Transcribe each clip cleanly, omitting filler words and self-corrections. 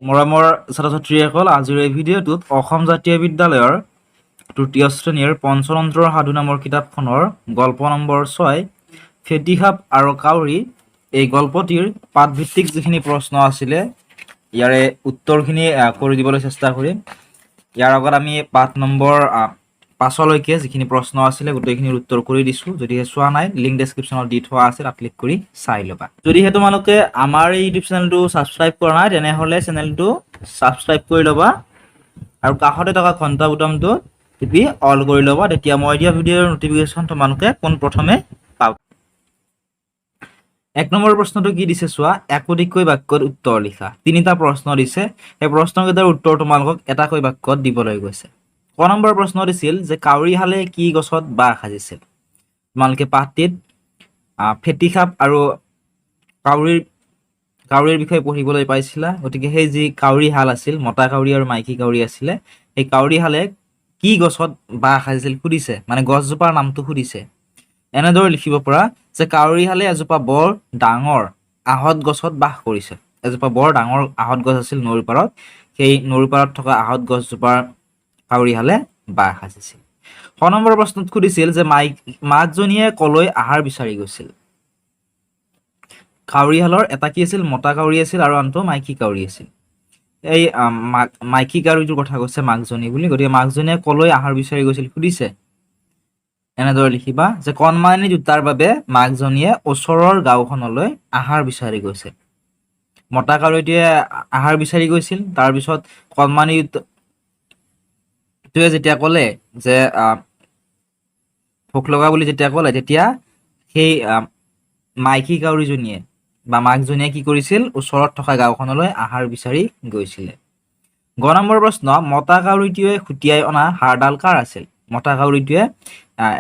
মৰমৰ ছাত্ৰ-ছাত্ৰীসকল, আজিৰ এই ভিডিঅ'টোত অসম জাতীয় বিদ্যালয়ৰ তৃতীয় শ্ৰেণীৰ পঞ্চতন্ত্ৰৰ সাধু নামৰ কিতাপখনৰ গল্প নম্বৰ 6 ফেঁটী সাপ আৰু কাউৰী এই গল্পটিৰ পাঠভিত্তিক যিখিনি প্ৰশ্ন আছিলে ইয়াৰে উত্তৰখিনি কৰি দিবলৈ চেষ্টা কৰিম। ইয়াৰ আগত আমি পাঠ নম্বৰ 5লৈকে যিখিনি প্ৰশ্ন আছিলে গোটেইখিনিৰ উত্তৰ কৰি দিছোঁ। যদিহে চোৱা নাই, লিংক ডেছক্ৰিপশ্যনত দি থোৱা আছে, তাত ক্লিক কৰি চাই ল'বা। যদিহে তোমালোকে আমাৰ এই ইউটিউব চেনেলটো ছাবস্ক্ৰাইব কৰা নাই তেনেহ'লে চেনেলটো ছাবস্ক্ৰাইব কৰি ল'বা আৰু কাষতে থকা ঘণ্টা বুটামটো টিপি অল কৰি ল'বা, তেতিয়া মই দিয়া ভিডিঅ'ৰ নটিফিকেশ্যন তোমালোকে পোনপ্ৰথমে পাবা। 1 নম্বৰ প্ৰশ্নটো কি দিছে চোৱা, একোধিককৈ বাক্যত উত্তৰ লিখা। 3টা প্ৰশ্ন দিছে, সেই প্ৰশ্নকেইটাৰ উত্তৰ তোমালোকক এটাকৈ বাক্যত দিবলৈ গৈছে। ক নম্বৰ প্ৰশ্ন দিছিল যে কাউৰীহালে কি গছত বাঁহ সাজিছিল। তোমালোকে পাঠটিত ফেঁটী সাপ আৰু কাউৰীৰ বিষয়ে পঢ়িবলৈ পাইছিলা। গতিকে সেই যি কাউৰীহাল আছিল, মতা কাউৰী আৰু মাইকী কাউৰী আছিলে, সেই কাউৰীহালে কি গছত বাঁহ সাজিছিল সুধিছে, মানে গছজোপাৰ নামটো সুধিছে। এনেদৰে লিখিব পৰা যে কাউৰীহালে এজোপা বৰ ডাঙৰ আহঁত গছত বাস কৰিছে। এজোপা বৰ ডাঙৰ আহঁত গছ আছিল নৈৰ পাৰত, সেই নৈৰ পাৰত থকা আহঁত গছজোপাৰ কাউৰীহালে বাঁহ সাজিছিল। খ নম্বৰ প্ৰশ্নত সুধিছিল যে মাকজনীয়ে কলৈ আহাৰ বিচাৰি গৈছিল। কাউৰীহালৰ এটা কি আছিল, মতা কাউৰী আছিল আৰু আনটো মাইকী কাউৰী আছিল। এই মাইকী কাউৰীটোৰ কথা কৈছে মাকজনী বুলি, গতিকে মাকজনীয়ে কলৈ আহাৰ বিচাৰি গৈছিল সুধিছে। এনেদৰে লিখিবা যে কণমানি দুটাৰ বাবে মাকজনীয়ে ওচৰৰ গাঁওখনলৈ আহাৰ বিচাৰি গৈছে। মতা কাউৰীটোৱে আহাৰ বিচাৰি গৈছিল, তাৰপিছত কণমানিটোৱে যেতিয়া ক'লে যে ভোক লগা বুলি যেতিয়া ক'লে, তেতিয়া সেই মাইকী কাউৰীজনীয়ে বা মাকজনীয়ে কি কৰিছিল, ওচৰত থকা গাঁওখনলৈ আহাৰ বিচাৰি গৈছিলে। গ নম্বৰ প্ৰশ্ন, মতা কাউৰীটোৱে খুটিয়াই অনা হাড়ডাল কাৰ আছিল। মতা কাউৰীটোৱে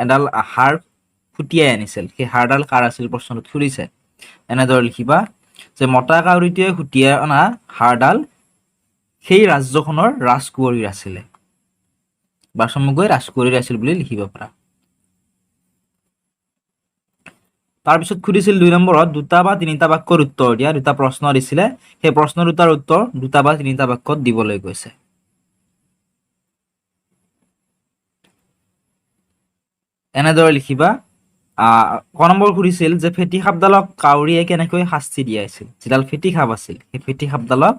এডাল হাড় খুটিয়াই আনিছিল, সেই হাড়ডাল কাৰ আছিল প্ৰশ্নটোত সুধিছে। এনেদৰে লিখিবা যে মতা কাউৰীটোৱে খুটিয়াই অনা হাড়ডাল সেই ৰাজ্যখনৰ ৰাজকুঁৱৰীৰ আছিলে, বা চমুকৈ ৰাজকুঁৱৰীৰ আছিল বুলি লিখিব পাৰা। তাৰপিছত সুধিছিল 2 নম্বৰত 2টা বা 3টা বাক্যৰ উত্তৰ দিয়া। 2টা প্ৰশ্ন দিছিলে, সেই প্ৰশ্ন দুটাৰ উত্তৰ 2টা বা 3টা বাক্যত দিবলৈ কৈছে। এনেদৰে লিখিবা। ক নম্বৰ সুধিছিল যে ফেঁটী সাপডালক কাউৰীয়ে কেনেকৈ শাস্তি দিয়াইছিল। যিডাল ফেঁটী সাপ আছিল, সেই ফেঁটী সাপডালক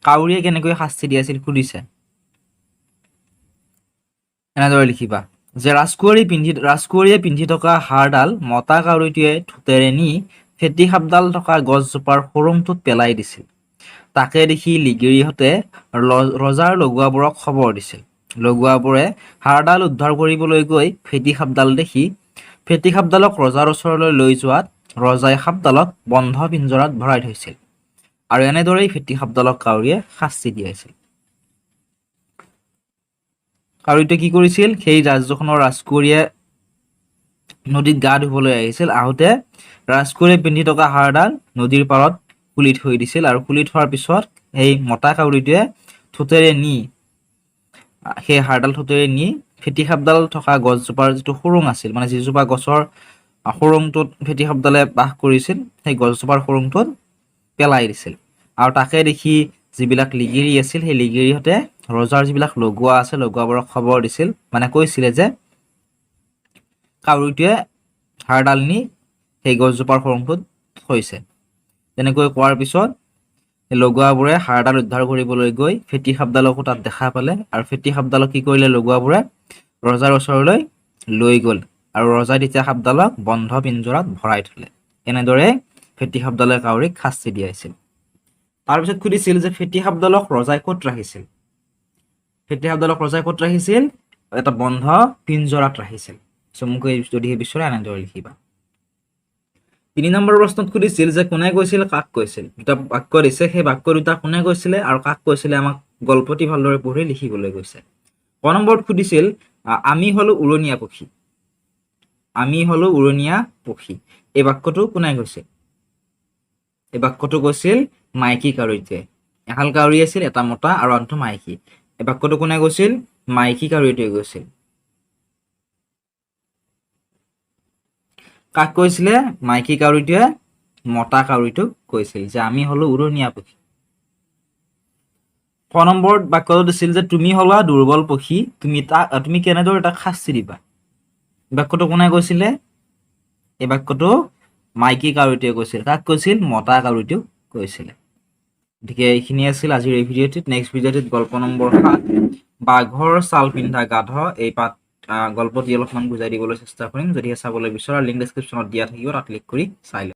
কাউৰীয়ে কেনেকৈ শাস্তি দিয়াইছিল সুধিছে। এনেদৰে লিখিবা যে ৰাজকুঁৱৰীয়ে পিন্ধি থকা হাড়ডাল মতা কাউৰীটোৱে ঠোঁটেৰে নি ফেঁটী সাপডাল থকা গছজোপাৰ খুৰুংটোত পেলাই দিছিল। তাকে দেখি লিগিৰীহঁতে ৰজাৰ লগুৱাবোৰক খবৰ দিছিল। লগুৱাবোৰে হাড়ডাল উদ্ধাৰ কৰিবলৈ গৈ ফেঁটী সাপডালক ৰজাৰ ওচৰলৈ লৈ যোৱাত ৰজাই সাপডালক বন্ধ পিঞ্জৰাত ভৰাই থৈছিল, আৰু এনেদৰেই ফেঁটী সাপডালক কাউৰীয়ে শাস্তি দিয়াইছিল। কাউৰীটোৱে কি কৰিছিল, সেই ৰাজ্যখনৰ ৰাজকুঁৱৰীয়ে নদীত গা ধুবলৈ আহিছিল। আহোঁতে ৰাজকুঁৱৰীয়ে পিন্ধি থকা হাড়ডাল নদীৰ পাৰত খুলি থৈ দিছিল, আৰু খুলি থোৱাৰ পিছত সেই মতা কাউৰীটোৱে সেই হাড়ডাল ঠোঁটেৰে নি ফেঁটী সাপডাল থকা গছজোপাৰ যিটো খুৰুং আছিল, মানে যিজোপা গছৰ খুৰুংটোত ফেঁটী সাপডালে বাস কৰিছিল, সেই গছজোপাৰ খুৰুংটোত পেলাই দিছিল। আৰু তাকে দেখি যিবিলাক লিগিৰী আছিল, সেই লিগিৰীহঁতে ৰজাৰ যিবিলাক লগুৱা আছে, লগুৱাবোৰক খবৰ দিছিল, মানে কৈছিলে যে কাউৰীটোৱে হাড়ডাল নি সেই গছজোপাৰ খুৰুংটোত থৈছে। তেনেকৈ কোৱাৰ পিছত লগুৱাবোৰে হাড়ডাল উদ্ধাৰ কৰিবলৈ গৈ ফেঁটী সাপডালকো তাত দেখা পালে, আৰু ফেঁটী সাপডালক কি কৰিলে, লগুৱাবোৰে ৰজাৰ ওচৰলৈ লৈ গ'ল, আৰু ৰজাই তেতিয়া সাপডালক বন্ধ পিঞ্জৰাত ভৰাই থলে। এনেদৰে ফেঁটী সাপডালে কাউৰীক শাস্তি দিয়াইছিল। তাৰপিছত সুধিছিল যে ফেঁটী সাপডালক ৰজাই ক'ত ৰাখিছিল। এটা বন্ধ পিঞ্জৰাত ৰাখিছিল। চমুকৈ যদিহে বিচৰা এনেদৰে লিখিবা। 3 নম্বৰ প্ৰশ্নত সুধিছিল যে কোনে কৈছিল, কাক কৈছিল। 2টা বাক্য দিছে, সেই বাক্য 2টা কোনে কৈছিলে আৰু কাক কৈছিলে আমাক গল্পটি ভালদৰে পঢ়ি লিখিবলৈ কৈছে। ক নম্বৰত সুধিছিল আমি হলো উৰণীয়া পক্ষী। এই বাক্যটো কোনে কৈছিল। এই বাক্যটো কৈছিল মাইকী কাউৰীটোৱে। এহাল কাউৰী আছিল, এটা মতা আৰু আনটো মাইকী। এই বাক্যটো কোনে কৈছিল, মাইকী কাউৰীটোৱে কৈছিল। কাক কৈছিলে, মাইকী কাউৰীটোৱে মতা কাউৰীটোক কৈছিল যে আমি হলো উৰণীয়া পক্ষী। ক নম্বৰ বাক্যটো দিছিল যে তুমি হলা দুৰ্বল পক্ষী, তুমি কেনেদৰে তাক শাস্তি দিবা। বাক্যটো কোনে কৈছিলে? এই বাক্যটো মাইকী কাউৰীটোৱে কৈছিল। কাক কৈছিল? মতা কাউৰীটোক কৈছিলে। গতিকে এইখিনি আছিল আজিৰ এই ভিডিঅ'টিত। নেক্সট ভিডিঅ'টিত গল্প নম্বৰ 7 বাঘৰ ছাল পিন্ধা গাধ, এই গল্পটি অলপমান বুজাই দিবলৈ চেষ্টা কৰিম। যদিহে চাবলৈ বিচৰা লিংক ডেছক্ৰিপশ্যনত দিয়া থাকিব, তাত ক্লিক কৰি চাই লওক।